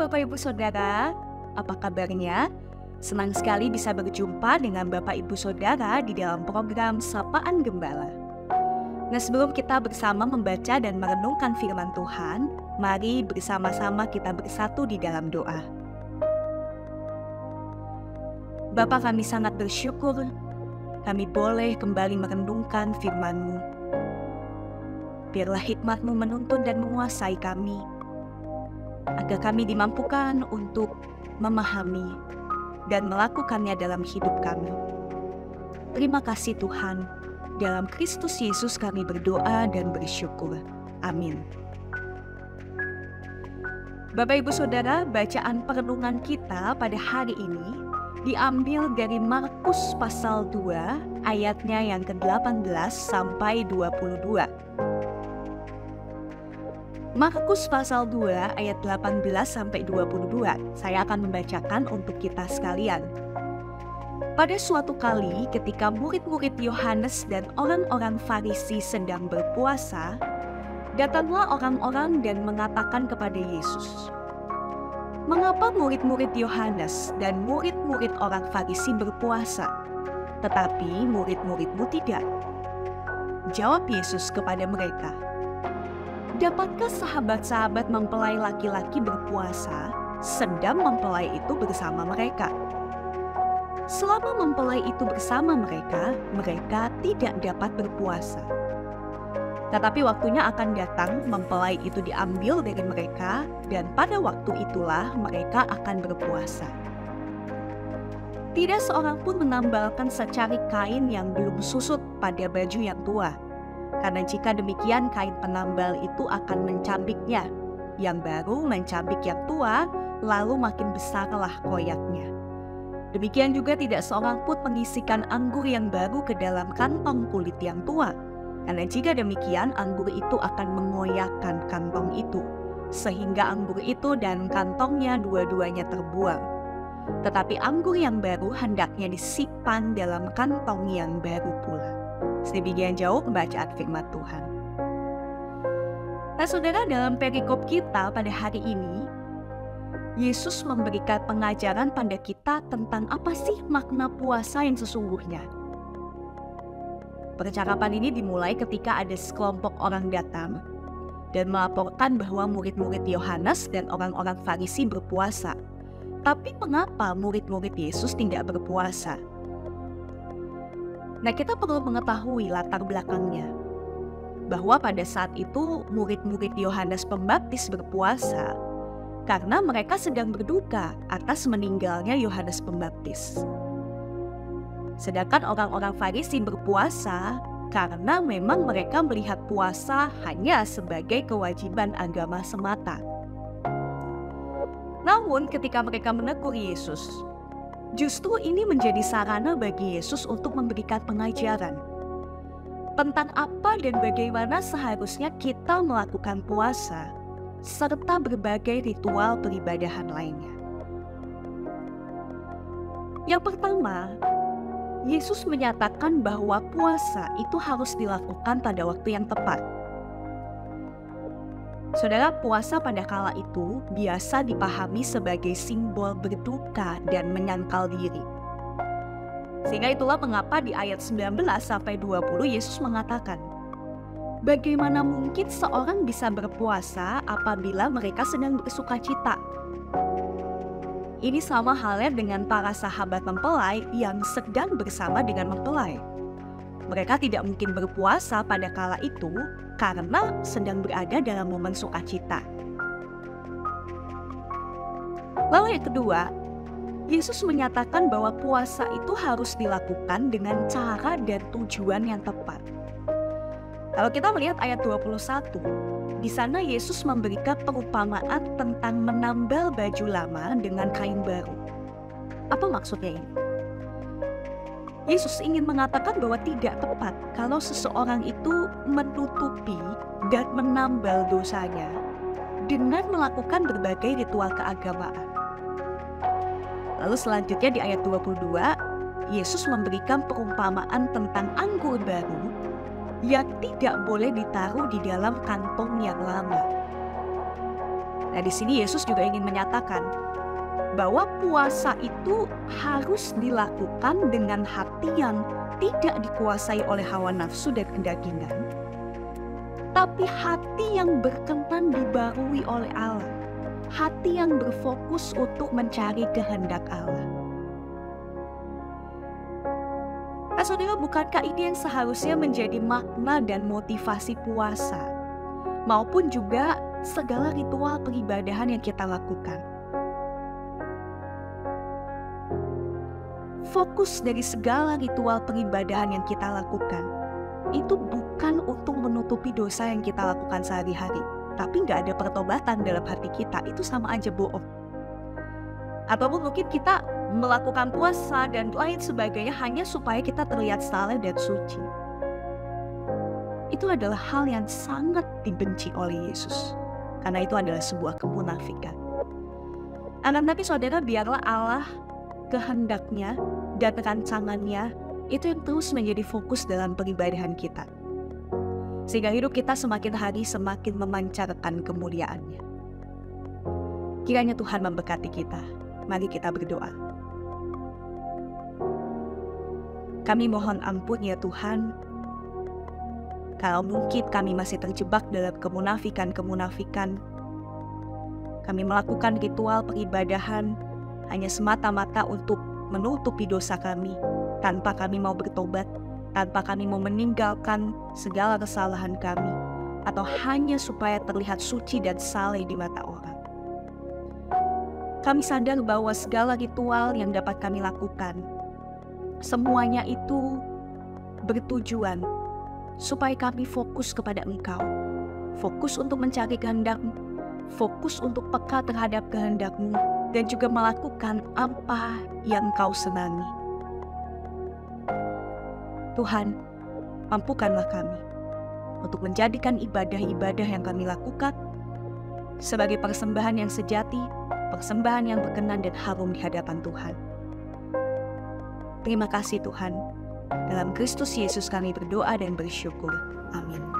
Bapak Ibu Saudara, apa kabarnya? Senang sekali bisa berjumpa dengan Bapak Ibu Saudara di dalam program Sapaan Gembala. Nah, sebelum kita bersama membaca dan merenungkan firman Tuhan, mari bersama-sama kita bersatu di dalam doa. Bapa, kami sangat bersyukur kami boleh kembali merenungkan firman-Mu. Biarlah hikmat-Mu menuntun dan menguasai kami, agar kami dimampukan untuk memahami dan melakukannya dalam hidup kami. Terima kasih Tuhan, dalam Kristus Yesus kami berdoa dan bersyukur. Amin. Bapak Ibu Saudara, bacaan perenungan kita pada hari ini diambil dari Markus pasal 2 ayatnya yang ke-18 sampai 22. Markus pasal 2 ayat 18 sampai 22. Saya akan membacakan untuk kita sekalian. Pada suatu kali ketika murid-murid Yohanes dan orang-orang Farisi sedang berpuasa, datanglah orang-orang dan mengatakan kepada Yesus, "Mengapa murid-murid Yohanes dan murid-murid orang Farisi berpuasa, tetapi murid-murid-mu tidak?" Jawab Yesus kepada mereka, "Dapatkah sahabat-sahabat mempelai laki-laki berpuasa sedang mempelai itu bersama mereka? Selama mempelai itu bersama mereka, mereka tidak dapat berpuasa. Tetapi waktunya akan datang, mempelai itu diambil dari mereka, dan pada waktu itulah mereka akan berpuasa. Tidak seorang pun menambalkan secari kain yang belum susut pada baju yang tua. Karena jika demikian kain penambal itu akan mencambiknya, yang baru mencambik yang tua, lalu makin besarlah koyaknya. Demikian juga tidak seorang pun mengisikan anggur yang baru ke dalam kantong kulit yang tua. Karena jika demikian anggur itu akan mengoyakkan kantong itu, sehingga anggur itu dan kantongnya dua-duanya terbuang. Tetapi anggur yang baru hendaknya disimpan dalam kantong yang baru pula." Sedemikian jauh pembacaan firman Tuhan. Nah saudara, dalam perikop kita pada hari ini, Yesus memberikan pengajaran pada kita tentang apa sih makna puasa yang sesungguhnya. Percakapan ini dimulai ketika ada sekelompok orang datang dan melaporkan bahwa murid-murid Yohanes dan orang-orang Farisi berpuasa. Tapi mengapa murid-murid Yesus tidak berpuasa? Nah, kita perlu mengetahui latar belakangnya, bahwa pada saat itu murid-murid Yohanes Pembaptis berpuasa karena mereka sedang berduka atas meninggalnya Yohanes Pembaptis. Sedangkan orang-orang Farisi berpuasa karena memang mereka melihat puasa hanya sebagai kewajiban agama semata. Namun ketika mereka menegur Yesus, justru ini menjadi sarana bagi Yesus untuk memberikan pengajaran tentang apa dan bagaimana seharusnya kita melakukan puasa, serta berbagai ritual peribadahan lainnya. Yang pertama, Yesus menyatakan bahwa puasa itu harus dilakukan pada waktu yang tepat. Saudara, puasa pada kala itu biasa dipahami sebagai simbol berduka dan menyangkal diri. Sehingga itulah mengapa di ayat 19-20 Yesus mengatakan, "Bagaimana mungkin seorang bisa berpuasa apabila mereka sedang bersukacita?" Ini sama halnya dengan para sahabat mempelai yang sedang bersama dengan mempelai. Mereka tidak mungkin berpuasa pada kala itu karena sedang berada dalam momen sukacita. Lalu yang kedua, Yesus menyatakan bahwa puasa itu harus dilakukan dengan cara dan tujuan yang tepat. Kalau kita melihat ayat 21, di sana Yesus memberikan perumpamaan tentang menambal baju lama dengan kain baru. Apa maksudnya ini? Yesus ingin mengatakan bahwa tidak tepat kalau seseorang itu menutupi dan menambal dosanya dengan melakukan berbagai ritual keagamaan. Lalu selanjutnya di ayat 22, Yesus memberikan perumpamaan tentang anggur baru yang tidak boleh ditaruh di dalam kantong yang lama. Nah, di sini Yesus juga ingin menyatakan bahwa puasa itu harus dilakukan dengan hati yang tidak dikuasai oleh hawa nafsu dan kedagingan, tapi hati yang berkenan dibarui oleh Allah, hati yang berfokus untuk mencari kehendak Allah. Nah, saudara, bukankah ini yang seharusnya menjadi makna dan motivasi puasa, maupun juga segala ritual peribadahan yang kita lakukan? Fokus dari segala ritual peribadahan yang kita lakukan itu bukan untuk menutupi dosa yang kita lakukan sehari-hari, tapi nggak ada pertobatan dalam hati kita, itu sama aja bohong. Ataupun mungkin kita melakukan puasa dan lain sebagainya hanya supaya kita terlihat saleh dan suci. Itu adalah hal yang sangat dibenci oleh Yesus, karena itu adalah sebuah kemunafikan. Tapi saudara, biarlah Allah, kehendaknya dan rancangannya itu yang terus menjadi fokus dalam peribadahan kita, sehingga hidup kita semakin hari semakin memancarkan kemuliaannya. Kiranya Tuhan memberkati kita. Mari kita berdoa. Kami mohon ampun ya Tuhan, kalau mungkin kami masih terjebak dalam kemunafikan, kami melakukan ritual peribadahan hanya semata-mata untuk menutupi dosa kami, tanpa kami mau bertobat, tanpa kami mau meninggalkan segala kesalahan kami, atau hanya supaya terlihat suci dan saleh di mata orang. Kami sadar bahwa segala ritual yang dapat kami lakukan, semuanya itu bertujuan supaya kami fokus kepada Engkau, fokus untuk mencari kehendak-Mu, fokus untuk peka terhadap kehendak-Mu, dan juga melakukan apa yang Kau senangi. Tuhan, mampukanlah kami untuk menjadikan ibadah-ibadah yang kami lakukan sebagai persembahan yang sejati, persembahan yang berkenan dan harum di hadapan Tuhan. Terima kasih Tuhan. Dalam Kristus Yesus kami berdoa dan bersyukur. Amin.